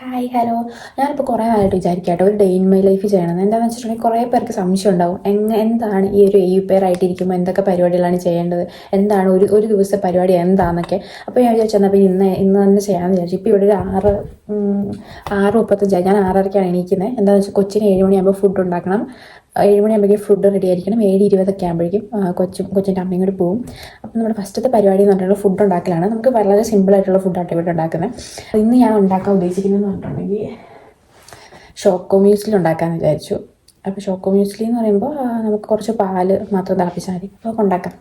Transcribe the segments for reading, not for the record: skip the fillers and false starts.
Hi hello. ഞാനിപ്പോൾ കുറേ ആയിട്ട് വിചാരിക്കട്ടെ ഒരു ഡേ ഇൻ മൈ ലൈഫ് ചെയ്യണമെന്ന്. എന്താണെന്ന് വെച്ചിട്ടുണ്ടെങ്കിൽ കുറേ പേർക്ക് സംശയം ഉണ്ടാവും, എന്താണ് ഈ ഒരു AU പെയർ ആയിട്ടിരിക്കുമ്പോൾ എന്തൊക്കെ പരിപാടികളാണ് ചെയ്യേണ്ടത്, എന്താണ് ഒരു ഒരു ദിവസത്തെ പരിപാടി എന്താണെന്നൊക്കെ. അപ്പോൾ ഞാൻ വിചാരിച്ചെന്നാൽ അപ്പോൾ ഇന്ന് തന്നെ ചെയ്യാമെന്ന് വിചാരിച്ചു. ഇപ്പോൾ ഇവിടെ ഒരു 6:35 ഞാൻ 6:30ക്കാണ് എണീക്കുന്നത്. എന്താണെന്ന് വെച്ചാൽ കൊച്ചിന് 7 മണിയാകുമ്പോൾ ഫുഡ് ഉണ്ടാക്കണം. 7 മണിയാകുമ്പോഴേക്കും ഫുഡ് റെഡി ആയിരിക്കണം. 7:20 ആകുമ്പോഴേക്കും കൊച്ചിൻ്റെ അമ്മയും കൂടി പോകും. അപ്പോൾ നമ്മുടെ ഫസ്റ്റത്തെ പരിപാടി എന്ന് പറഞ്ഞിട്ടുള്ള ഫുഡ് ഉണ്ടാക്കലാണ്. നമുക്ക് വളരെ സിമ്പിളായിട്ടുള്ള ഫുഡാണ് ഇവിടെ ഉണ്ടാക്കുന്നത്. ഇന്ന് ഞാൻ ഉണ്ടാക്കാൻ ഉദ്ദേശിക്കുന്നതെന്ന് പറഞ്ഞിട്ടുണ്ടെങ്കിൽ ചോക്കോ മ്യൂസ്ലി ഉണ്ടാക്കാമെന്ന് വിചാരിച്ചു. അപ്പോൾ ചോക്കോ മ്യൂസ്ലി എന്ന് പറയുമ്പോൾ നമുക്ക് കുറച്ച് പാല് മാത്രം തിളപ്പിച്ചാൽ മതി. അപ്പോൾ ഉണ്ടാക്കാം.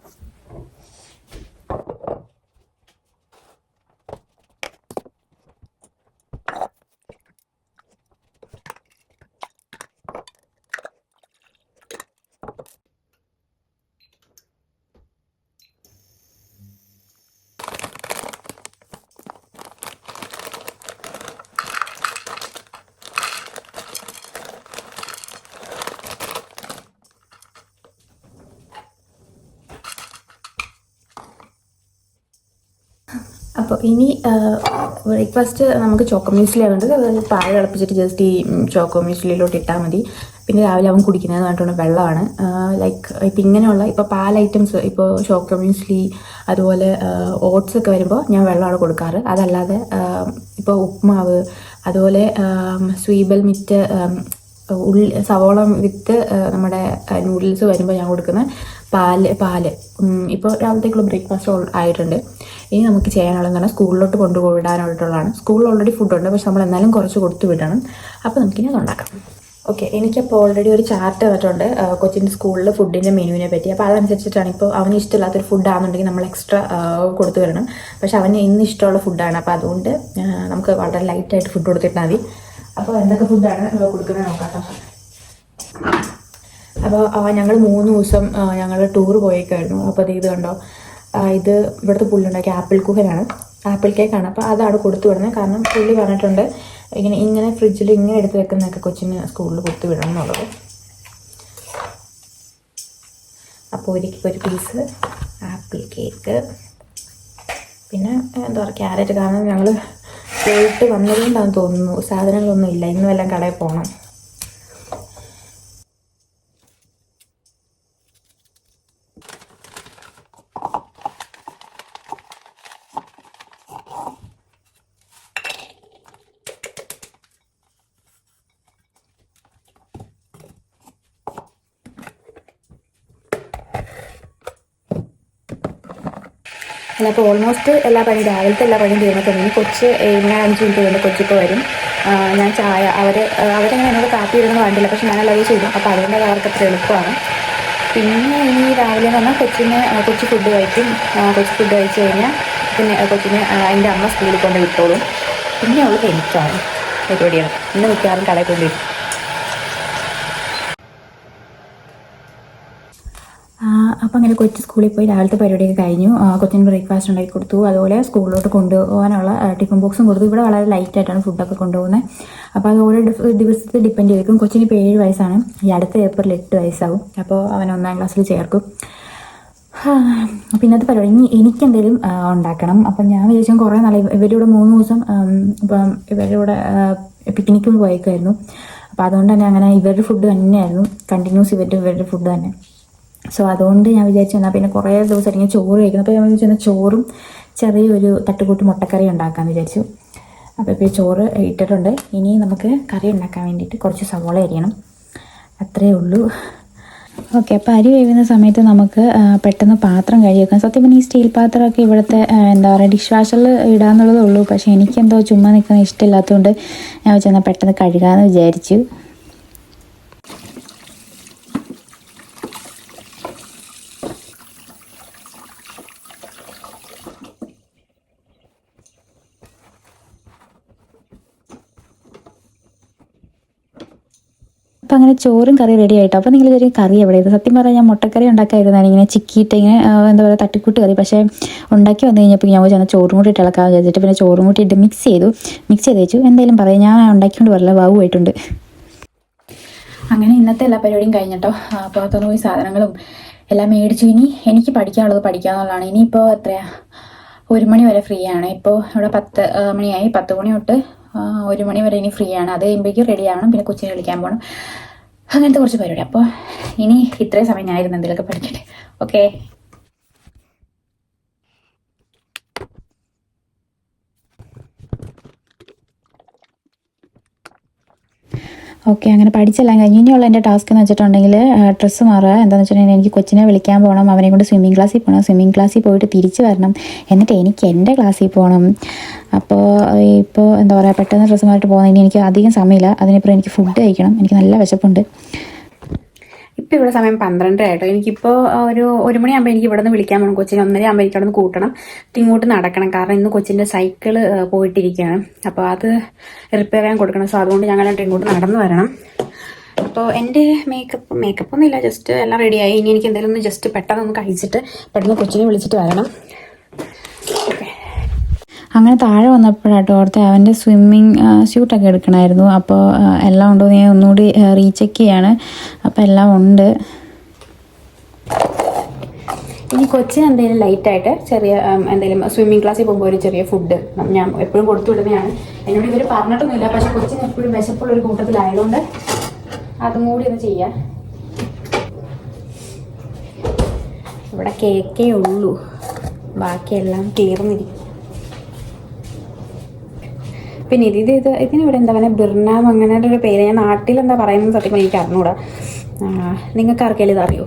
അപ്പോൾ ഇനി ബ്രേക്ക്ഫാസ്റ്റ് നമുക്ക് ചോക്കോ മ്യൂസ്ലി ആയതുകൊണ്ട് പാൽ തിളപ്പിച്ചിട്ട് ജസ്റ്റ് ഈ ചോക്കോ മ്യൂസ്ലിയിലോട്ട് ഇട്ടാൽ മതി. പിന്നെ രാവിലെ അവൻ കുടിക്കുന്നതെന്ന് പറഞ്ഞിട്ടുള്ള വെള്ളമാണ്. ലൈക്ക് ഇപ്പം ഇങ്ങനെയുള്ള ഇപ്പോൾ പാൽ ഐറ്റംസ്, ഇപ്പോൾ ചോക്കോ മ്യൂസ്ലി അതുപോലെ ഓട്സ് ഒക്കെ വരുമ്പോൾ ഞാൻ വെള്ളമാണ് കൊടുക്കാറ്. അതല്ലാതെ ഇപ്പോൾ ഉപ്മാവ് അതുപോലെ സ്വീബൽ മിറ്റ് സവോള വിത്ത് നമ്മുടെ നൂഡിൽസ് വരുമ്പോൾ ഞാൻ കൊടുക്കുന്ന പാല് ഇപ്പോൾ രാവിലത്തേക്കുള്ള ബ്രേക്ക്ഫാസ്റ്റ് ആയിട്ടുണ്ട്. ഇനി നമുക്ക് ചെയ്യാനുള്ളതെന്ന് പറഞ്ഞാൽ സ്കൂളിലോട്ട് കൊണ്ടുവിടാനായിട്ടുള്ളതാണ്. സ്കൂളിൽ ഓൾറെഡി ഫുഡുണ്ട്, പക്ഷെ നമ്മൾ എന്നാലും കുറച്ച് കൊടുത്തു വിടണം. അപ്പോൾ നമുക്കിനി അത് ഉണ്ടാക്കാം. ഓക്കെ, എനിക്കപ്പോൾ ഓൾറെഡി ഒരു ചാർട്ട് തന്നിട്ടുണ്ട് കൊച്ചിൻ്റെ സ്കൂളിൽ ഫുഡിൻ്റെ മെനുവിനെ പറ്റി. അപ്പോൾ അതനുസരിച്ചിട്ടാണ്. ഇപ്പോൾ അവന് ഇഷ്ടമില്ലാത്തൊരു ഫുഡാണെന്നുണ്ടെങ്കിൽ നമ്മൾ എക്സ്ട്രാ കൊടുത്തു വിടണം. പക്ഷെ അവന് ഇന്ന് ഇഷ്ടമുള്ള ഫുഡാണ്. അപ്പോൾ അതുകൊണ്ട് നമുക്ക് വളരെ ലൈറ്റായിട്ട് ഫുഡ് കൊടുത്തിട്ടാൽ മതി. അപ്പോൾ എന്തൊക്കെ ഫുഡാണ് കൊടുക്കുന്നത് നോക്കാം കേട്ടോ. അപ്പോൾ ഞങ്ങൾ 3 ദിവസം ഞങ്ങൾ ടൂർ പോയേക്കായിരുന്നു. അപ്പോൾ ഇത് കണ്ടോ, ഇത് ഇവിടുത്തെ പുള്ളിയുണ്ടാക്കിയ ആപ്പിൾ കുഹനാണ്, ആപ്പിൾ കേക്കാണ്. അപ്പോൾ അതാണ് കൊടുത്തു വിടുന്നത്. കാരണം പുള്ളി പറഞ്ഞിട്ടുണ്ട് ഇങ്ങനെ ഫ്രിഡ്ജിൽ ഇങ്ങനെ എടുത്ത് വെക്കുന്നതൊക്കെ കൊച്ചിന് സ്കൂളിൽ കൊടുത്തു വിടണം എന്നുള്ളത്. അപ്പോൾ ഒരു പീസ് ആപ്പിൾ കേക്ക്, പിന്നെ എന്താ പറയുക ക്യാരറ്റ്. കാരണം ഞങ്ങൾ പോയിട്ട് വന്നതുകൊണ്ടാണെന്ന് തോന്നുന്നു സാധനങ്ങളൊന്നും ഇല്ല. ഇന്ന് വല്ലതും കടയിൽ പോകണം. അല്ല, അപ്പോൾ ഓൾമോസ്റ്റ് എല്ലാ പണിയും രാവിലത്തെ എല്ലാ പണിയും തീർന്നിട്ടുണ്ടെങ്കിൽ കൊച്ച് 5 മിനിറ്റ് കൊണ്ട് കൊച്ചിപ്പോൾ വരും. ഞാൻ ചായ അവരങ്ങനെ എന്നോട് കാപ്പി ഇടുന്നത് കണ്ടില്ല, പക്ഷെ ഞാനല്ലാതെ ചെയ്തു. അപ്പോൾ അതുകൊണ്ട് അത് അവർക്ക് അത്ര എളുപ്പമാണ്. പിന്നെ ഇനി രാവിലെ എന്ന് പറഞ്ഞാൽ കൊച്ചു ഫുഡ് കഴിക്കും. കൊച്ചു ഫുഡ് കഴിച്ച് കഴിഞ്ഞാൽ പിന്നെ കൊച്ചിന് അതിൻ്റെ അമ്മ സ്കൂളിൽ കൊണ്ട് വിട്ടോളും. പിന്നെ ഉള്ളത് എനിക്കാണ് പരിപാടിയാണ്. ഇന്ന് മിക്കവാറും കടയിൽ കൊണ്ടുവരും. അപ്പോൾ അങ്ങനെ കൊച്ചു സ്കൂളിൽ പോയി രാവിലത്തെ പരിപാടിയൊക്കെ കഴിഞ്ഞു. കൊച്ചിന് ബ്രേക്ക്ഫാസ്റ്റ് ഉണ്ടാക്കി കൊടുത്തു. അതുപോലെ സ്കൂളിലോട്ട് കൊണ്ടുപോകാനുള്ള ടിഫിൻ ബോക്സും കൊടുത്തു. ഇവിടെ വളരെ ലൈറ്റായിട്ടാണ് ഫുഡൊക്കെ കൊണ്ടുപോകുന്നത്. അപ്പോൾ അത് ഓരോ ദിവസത്തെ ഡിപ്പെൻഡ് ചെയ്തിരിക്കും. കൊച്ചിന് ഇപ്പോൾ 7 വയസ്സാണ്. ഈ അടുത്ത ഏപ്രിൽ 8 വയസ്സാവും. അപ്പോൾ അവൻ 1ാം ക്ലാസ്സിൽ ചേർക്കും. അപ്പോൾ ഇന്നത്തെ പരിപാടി എനിക്കെന്തെങ്കിലും ഉണ്ടാക്കണം. അപ്പം ഞാൻ വിചാരിച്ചാൽ കുറേ നാളെ ഇവരുടെ 3 ദിവസം ഇപ്പം ഇവരുടെ പിക്നിക്കും പോയേക്കായിരുന്നു. അപ്പോൾ അതുകൊണ്ട് തന്നെ അങ്ങനെ ഇവരുടെ ഫുഡ് തന്നെയായിരുന്നു കണ്ടിന്യൂസ്. ഇവരുടെ ഫുഡ് തന്നെ. സോ അതുകൊണ്ട് ഞാൻ വിചാരിച്ചു എന്നാൽ പിന്നെ കുറേ ദിവസം ഇങ്ങനെ ചോറ് കഴിക്കുന്നു. അപ്പോൾ ഞാൻ വിചാരിച്ചു ചോറും ചെറിയൊരു തട്ടുകൂട്ടി മുട്ടക്കറി ഉണ്ടാക്കാമെന്ന് വിചാരിച്ചു. അപ്പോൾ ഇപ്പോൾ ചോറ് ഇട്ടിട്ടുണ്ട്. ഇനി നമുക്ക് കറി ഉണ്ടാക്കാൻ വേണ്ടിയിട്ട് കുറച്ച് സവോള അരിയണം. അത്രയേ ഉള്ളൂ. ഓക്കെ, അപ്പോൾ അരി വേവുന്ന സമയത്ത് നമുക്ക് പെട്ടെന്ന് പാത്രം കഴുകി വെക്കാം. സത്യം പറഞ്ഞാൽ ഈ സ്റ്റീൽ പാത്രമൊക്കെ ഇവിടുത്തെ എന്താ പറയുക ഡിഷ് വാഷറിൽ ഇടാന്നുള്ളതേ ഉള്ളൂ. പക്ഷേ എനിക്കെന്തോ ചുമ്മാ നിൽക്കുന്ന ഇഷ്ടമില്ലാത്തതുകൊണ്ട് ഞാൻ വെച്ചെന്നാൽ പെട്ടെന്ന് കഴുകാമെന്ന് വിചാരിച്ചു. അപ്പോൾ അങ്ങനെ ചോറും കറി റെഡി ആയിട്ടോ. അപ്പോൾ നിങ്ങൾ ഒരു കറി എവിടെ ഇത്? സത്യം പറഞ്ഞാൽ ഞാൻ മുട്ടക്കറി ഉണ്ടാക്കാതിരുന്നാണ് ഇങ്ങനെ ചിക്കിയിട്ട് ഇങ്ങനെ എന്താ പറയുക തട്ടിക്കൂട്ട് കറി. പക്ഷേ ഉണ്ടാക്കി വന്നു കഴിഞ്ഞപ്പോൾ ഞാൻ ചെന്നാൽ ചോറും കൂടി ഇട്ട് ഇളക്കാൻ വിചാരിച്ചിട്ട് പിന്നെ ചോറും കൂടി ഇട്ട് മിക്സ് ചെയ്ത് വെച്ചു. എന്തായാലും പറയാം, ഞാൻ ഉണ്ടാക്കിക്കൊണ്ട് വരില്ല, വാവുമായിട്ടുണ്ട്. അങ്ങനെ ഇന്നത്തെ എല്ലാ പരിപാടിയും കഴിഞ്ഞിട്ടോ. പുറത്തുനിന്ന് പോയി സാധനങ്ങളും എല്ലാം മേടിച്ചു. ഇനി എനിക്ക് പഠിക്കാനുള്ളത് പഠിക്കാമെന്നുള്ളതാണ്. ഇനിയിപ്പോൾ 1 മണി വരെ ഫ്രീ ആണ്. ഇപ്പോൾ ഇവിടെ 10 മണിയായി. 10 മണി തൊട്ട് 1 മണി വരെ ഇനി ഫ്രീ ആണ്. അത് കഴിയുമ്പോഴേക്കും റെഡി ആവണം. പിന്നെ കൊച്ചിനെ വിളിക്കാൻ പോകണം. അങ്ങനത്തെ കുറച്ച് പരിപാടി. അപ്പോൾ ഇനി ഇത്രയും സമയം ഞാനിരുന്ന് എന്തെങ്കിലുമൊക്കെ പഠിക്കട്ടെ. ഓക്കെ. ഓക്കെ, അങ്ങനെ പഠിച്ചെല്ലാം കഴിഞ്ഞ് ഇനിയുള്ള എൻ്റെ ടാസ്ക് എന്ന് വെച്ചിട്ടുണ്ടെങ്കിൽ ഡ്രസ്സ് മാറുക. എന്താണെന്ന് വെച്ചിട്ടുണ്ടെങ്കിൽ എനിക്ക് കൊച്ചിനെ വിളിക്കാൻ പോകണം, അവനെ കൊണ്ട് സ്വിമ്മിംഗ് ക്ലാസ്സിൽ പോകണം, സ്വിമ്മിംഗ് ക്ലാസ്സിൽ പോയിട്ട് തിരിച്ച് വരണം, എന്നിട്ട് എനിക്ക് എൻ്റെ ക്ലാസ്സിൽ പോകണം. അപ്പോൾ ഇപ്പോൾ എന്താ പറയുക, പെട്ടെന്ന് ഡ്രസ്സ് മാറിയിട്ട് പോകുന്നതിന് എനിക്ക് അധികം സമയമില്ല. അതിനിപ്പോൾ എനിക്ക് ഫുഡ് കഴിക്കണം, എനിക്ക് നല്ല വിശപ്പുണ്ട്. ഇപ്പോൾ ഇവിടെ സമയം 12 ആയിട്ടോ. എനിക്കിപ്പോൾ ഒരു 1 മണിയാകുമ്പോൾ എനിക്ക് ഇവിടെ നിന്ന് വിളിക്കാൻ പോകണം കൊച്ചിനെ. 1:30 ആകുമ്പോൾ എനിക്ക് അവിടെ നിന്ന് കൂട്ടണം, ഇങ്ങോട്ട് നടക്കണം. കാരണം ഇന്ന് കൊച്ചിൻ്റെ സൈക്കിള് പോയിട്ടിരിക്കുകയാണ്. അപ്പോൾ അത് റിപ്പയർ ചെയ്യാൻ കൊടുക്കണം. സോ അതുകൊണ്ട് ഞങ്ങൾ ഇങ്ങോട്ട് നടന്നു വരണം. അപ്പോൾ എൻ്റെ മേക്കപ്പൊന്നും ഇല്ല, ജസ്റ്റ് എല്ലാം റെഡിയായി. ഇനി എനിക്ക് എന്തെങ്കിലും ഒന്ന് ജസ്റ്റ് പെട്ടെന്ന് കഴിച്ചിട്ട് പെട്ടെന്ന് കൊച്ചിനെ വിളിച്ചിട്ട് വരണം. ഓക്കെ. അങ്ങനെ താഴെ വന്നപ്പോഴാട്ടോ ഓർത്തെ അവൻ്റെ സ്വിമ്മിങ് സ്യൂട്ടൊക്കെ എടുക്കണമായിരുന്നു. അപ്പോൾ എല്ലാം ഉണ്ടോ ഞാൻ ഒന്നുകൂടി റീചെക്ക് ചെയ്യാണ്. അപ്പോൾ എല്ലാം ഉണ്ട്. ഇനി കൊച്ചിന് എന്തെങ്കിലും ലൈറ്റായിട്ട് ചെറിയ എന്തെങ്കിലും സ്വിമ്മിങ് ക്ലാസ്സിൽ പോകുമ്പോൾ ഒരു ചെറിയ ഫുഡ് ഞാൻ എപ്പോഴും കൊടുത്തു വിടുന്നതാണ്. എന്നോട് ഇവർ പറഞ്ഞിട്ടൊന്നുമില്ല, പക്ഷെ കൊച്ചിന് എപ്പോഴും വിശപ്പുള്ളൊരു കൂട്ടത്തിലായതുകൊണ്ട് അതും കൂടി ഒന്ന് ചെയ്യാം. ഇവിടെ കേക്കേ ഉള്ളൂ, ബാക്കിയെല്ലാം തീർന്നിരിക്കും. പിന്നെ ഇതിനിവിടെ എന്താ പറയുക, ബിർനാം അങ്ങനെ ഒരു പേര്. ഞാൻ നാട്ടിൽ എന്താ പറയുന്നത് സത്യം എനിക്ക് അറിഞ്ഞൂടാ. നിങ്ങൾക്ക് ആർക്കെങ്കിലും ഇതറിയോ?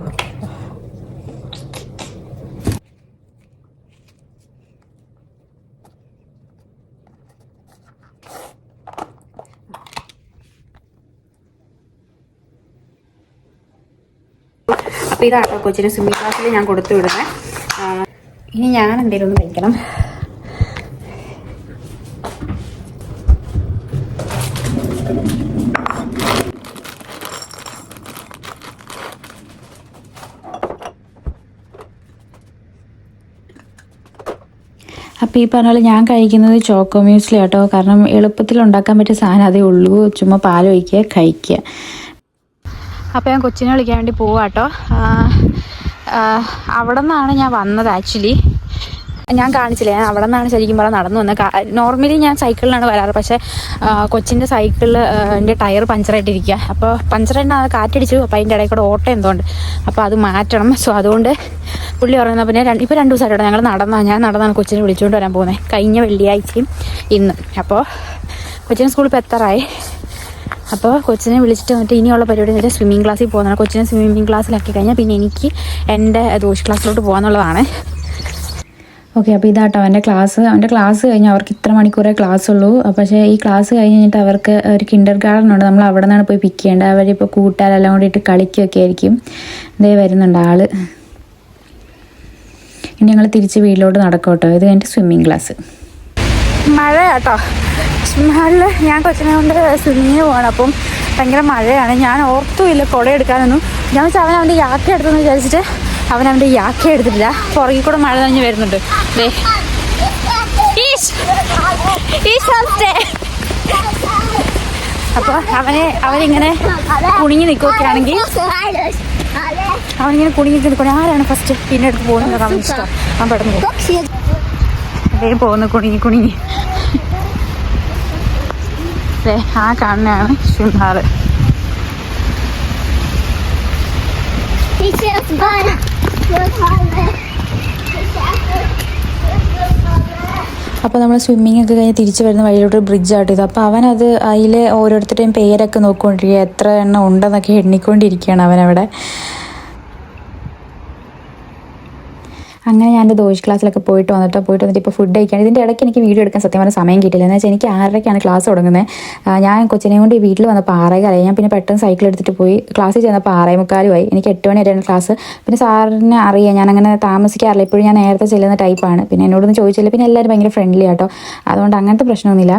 അപ്പോൾ ഇതാട്ടോ കൊച്ചിന് സ്വിമ്മിംഗ് ക്ലാസ്സിൽ ഞാൻ കൊടുത്തു വിടുന്നത്. ഇനി ഞാൻ എന്തെങ്കിലും ഒന്ന് കഴിക്കണം. അപ്പോൾ ഈ പറഞ്ഞ പോലെ ഞാൻ കഴിക്കുന്നത് ചോക്കോ മ്യൂസ്ലി കേട്ടോ. കാരണം എളുപ്പത്തിൽ ഉണ്ടാക്കാൻ പറ്റിയ സാധനം അതേ ഉള്ളൂ, ചുമ്മാ പാലൊഴിക്കുക കഴിക്കുക. അപ്പോൾ ഞാൻ കൊച്ചിനെ വിളിക്കാൻ വേണ്ടി പോവാട്ടോ. അവിടെ നിന്നാണ് ഞാൻ വന്നത്. ആക്ച്വലി ഞാൻ കാണിച്ചില്ല, ഞാൻ അവിടെ നിന്നാണ് ശരിക്കും പറഞ്ഞാൽ നടന്നു വന്നത്. നോർമലി ഞാൻ സൈക്കിളിലാണ് വരാറ്, പക്ഷേ കൊച്ചിൻ്റെ സൈക്കിളിൻ്റെ ടയർ പഞ്ചറായിട്ടിരിക്കുക. അപ്പോൾ പഞ്ചറായിട്ട് അത് കാറ്റടിച്ചു. അപ്പോൾ അതിൻ്റെ ഇടയിൽ കൂടെ ഓട്ടം എന്തുകൊണ്ട്, അപ്പോൾ അത് മാറ്റണം. സോ അതുകൊണ്ട് പുള്ളി പറയുന്നത് പിന്നെ ഇപ്പോൾ 2 ദിവസമായിട്ടോ ഞാൻ നടന്നാണ് കൊച്ചിനെ വിളിച്ചുകൊണ്ട് വരാൻ പോകുന്നത്, കഴിഞ്ഞ വെള്ളിയാഴ്ചയും ഇന്നും. അപ്പോൾ കൊച്ചിനെ സ്കൂളിൽ ഇപ്പോൾ എത്താറായി. അപ്പോൾ കൊച്ചിനെ വിളിച്ചിട്ട് വന്നിട്ട് ഇനിയുള്ള പരിപാടി എന്ന് വെച്ചാൽ സ്വിമ്മിംഗ് ക്ലാസ്സിൽ പോകുന്നതാണ്. കൊച്ചിനെ സ്വിമ്മിംഗ് ക്ലാസ്സിലാക്കി കഴിഞ്ഞാൽ പിന്നെ എനിക്ക് എൻ്റെ ദോഷ് ക്ലാസ്സിലോട്ട് പോകാന്നുള്ളതാണ്. ഓക്കെ. അപ്പോൾ ഇതാട്ടോ അവൻ്റെ ക്ലാസ് കഴിഞ്ഞ് അവർക്ക് ഇത്ര മണിക്കൂറേ ക്ലാസ് ഉള്ളൂ. പക്ഷേ ഈ ക്ലാസ് കഴിഞ്ഞിട്ട് അവർക്ക് ഒരു കിൻഡർ ഗാർഡൻ ഉണ്ട്, നമ്മൾ അവിടെ നിന്നാണ് പോയി പിക്ക് ചെയ്യേണ്ടത്. അവരിപ്പോൾ കൂട്ടുകാരെല്ലാം കൂടിയിട്ട് കളിക്കുകയൊക്കെ ആയിരിക്കും. ഇതേ വരുന്നുണ്ട് ആള്. ഇനി ഞങ്ങൾ തിരിച്ച് വീട്ടിലോട്ട് നടക്കും കേട്ടോ. ഇത് എൻ്റെ സ്വിമ്മിങ് ക്ലാസ്. മഴ കേട്ടോ, മഴയിൽ ഞാൻ കൊച്ചിനെ കൊണ്ട് സ്വിമ്മിങ്ങിന് പോകണം. അപ്പം ഭയങ്കര മഴയാണ്. ഞാൻ ഓർത്തുമില്ല കുട എടുക്കാനൊന്നും. ഞാൻ വെച്ചാൽ അവൻ്റെ യാക്ക എടുത്തെന്ന് വിചാരിച്ചിട്ട് അവൻ്റെ യാക്ക എടുത്തിട്ടില്ല. പുറകിൽ കൂടെ മഴ നനഞ്ഞ് വരുന്നുണ്ട്. അപ്പോൾ അവനിങ്ങനെ കുണിങ്ങി നിൽക്കുകയാണെങ്കിൽ അവനിങ്ങനെ കുടുങ്ങി നിൽക്കണം. ആരാണ് ഫസ്റ്റ് പിന്നെ അടുത്ത് പോകുന്നത് അവൻ ഇഷ്ടം. അവൻ പെട്ടെന്ന് പോകും. അതേ പോകുന്നു കുടുങ്ങി. ആ കാണുന്നതാണ് സ്വിമ്മിംഗ് ഹാള്. അപ്പോൾ നമ്മൾ സ്വിമ്മിങ് ഒക്കെ കഴിഞ്ഞ് തിരിച്ച് വരുന്ന വഴിയിലോട്ട് ബ്രിഡ്ജ് ആട്ടോ ഇത്. അപ്പോൾ അവനത് അതിൽ ഓരോരുത്തരുടെയും പേരൊക്കെ നോക്കിക്കൊണ്ടിരിക്കുക, എത്ര എണ്ണം ഉണ്ടെന്നൊക്കെ എണ്ണിക്കൊണ്ടിരിക്കുകയാണ് അവനവിടെ. അങ്ങനെ ഞാൻ എൻ്റെ ദോഷ് ക്ലാസ്സിലൊക്കെ പോയിട്ട് വന്നിട്ട് ഇപ്പോൾ ഫുഡ് കഴിക്കുകയാണ്. ഇതിൻ്റെ ഇടയ്ക്ക് എനിക്ക് വീഡിയോ എടുക്കാൻ സത്യം പറഞ്ഞാൽ സമയം കിട്ടില്ല. എന്ന് വെച്ചാൽ എനിക്ക് 6:30ക്കാണ് ക്ലാസ് തുടങ്ങുന്നത്. ഞാൻ കൊച്ചിനെ കൊണ്ട് വീട്ടിൽ വന്നപ്പോൾ 6:15. ഞാൻ പിന്നെ പെട്ടെന്ന് സൈക്കിൾ എടുത്തിട്ട് പോയി. ക്ലാസ്സിൽ ചെന്നപ്പോൾ 6:45 എനിക്ക് 8 മണി വരെയാണ് ക്ലാസ്. പിന്നെ സാറിനെ അറിയാം, ഞാനങ്ങനെ താമസിക്കാറില്ല, എപ്പോഴും ഞാൻ നേരത്തെ ചെല്ലുന്ന ടൈപ്പാണ്. പിന്നെ എന്നോടൊന്നും ചോദിച്ചില്ല. പിന്നെ എല്ലാവരും ഭയങ്കര ഫ്രണ്ട്ലി ആട്ടോ, അതുകൊണ്ട് അങ്ങനത്തെ പ്രശ്നമൊന്നുമില്ല.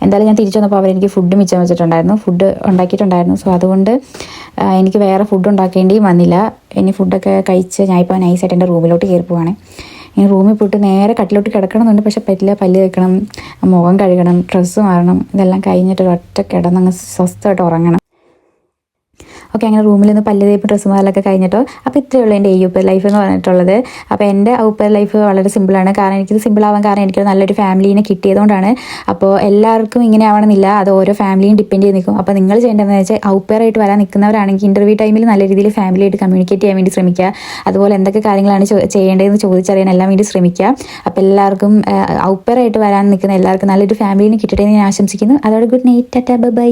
എന്തായാലും ഞാൻ തിരിച്ചു വന്നപ്പോൾ അവരെനിക്ക് ഫുഡ് മിച്ചം വെച്ചിട്ടുണ്ടായിരുന്നു, ഫുഡ് ഉണ്ടാക്കിയിട്ടുണ്ടായിരുന്നു. സോ അതുകൊണ്ട് എനിക്ക് വേറെ ഫുഡ് ഉണ്ടാക്കേണ്ടിയും വന്നില്ല. ഇനി ഫുഡൊക്കെ കഴിച്ച് ഞാനിപ്പോൾ നൈസായിട്ട് എൻ്റെ റൂമിലോട്ട് കയറി പോവാണ്. ഇനി റൂമിൽ പോയിട്ട് നേരെ കട്ടിലോട്ട് കിടക്കണമെന്നുണ്ട്, പക്ഷെ പറ്റില്ല. പല്ല് തേക്കണം, മുഖം കഴുകണം, ഡ്രസ്സ് മാറണം, ഇതെല്ലാം കഴിഞ്ഞിട്ട് ഒറ്റ കിടന്നങ്ങ് സ്വസ്ഥമായിട്ട് ഉറങ്ങണം. ഓക്കെ, അങ്ങനെ റൂമിൽ നിന്ന് പല്ല് തേപ്പ് ഡ്രസ്സ് മാറലൊക്കെ കഴിഞ്ഞിട്ടോ. അപ്പോൾ ഇത്രയേ ഉള്ളൂ എൻ്റെ ഔപ്പർ ലൈഫ് എന്ന് പറഞ്ഞിട്ടുള്ളത്. അപ്പോൾ എൻ്റെ ഔപ്പർ ലൈഫ് വളരെ സിമ്പിളാണ്. കാരണം എനിക്കിത് സിമ്പിളാവാൻ കാരണം എനിക്ക് നല്ലൊരു ഫാമിലീനെ കിട്ടിയതുകൊണ്ടാണ്. അപ്പോൾ എല്ലാവർക്കും ഇങ്ങനെ ആവണമെന്നില്ല, അത് ഓരോ ഫാമിലിയും ഡിപ്പെൻഡ് ചെയ്ത് നിൽക്കും. അപ്പോൾ നിങ്ങൾ ചെയ്യേണ്ടതെന്ന് വെച്ചാൽ ഔപ്പറായിട്ട് വരാൻ നിൽക്കുന്നവരാണെങ്കിൽ ഇൻ്റർവ്യൂ ടൈമിൽ നല്ല രീതിയിൽ ഫാമിലിയായിട്ട് കമ്മ്യൂണിക്കേറ്റ് ചെയ്യാൻ വേണ്ടി ശ്രമിക്കുക. അതുപോലെ എന്തൊക്കെ കാര്യങ്ങളാണ് ചെയ്യേണ്ടതെന്ന് ചോദിച്ചറിയാൻ എല്ലാം വേണ്ടി ശ്രമിക്കുക. അപ്പോൾ എല്ലാവർക്കും ഔപ്പറായിട്ട് വരാൻ നിൽക്കുന്ന എല്ലാവർക്കും നല്ലൊരു ഫാമിലിനെ കിട്ടട്ടെ എന്ന് ഞാൻ ആശംസിക്കുന്നു. അതോടെ ഗുഡ് നൈറ്റ്, ടാറ്റാ, ബൈ.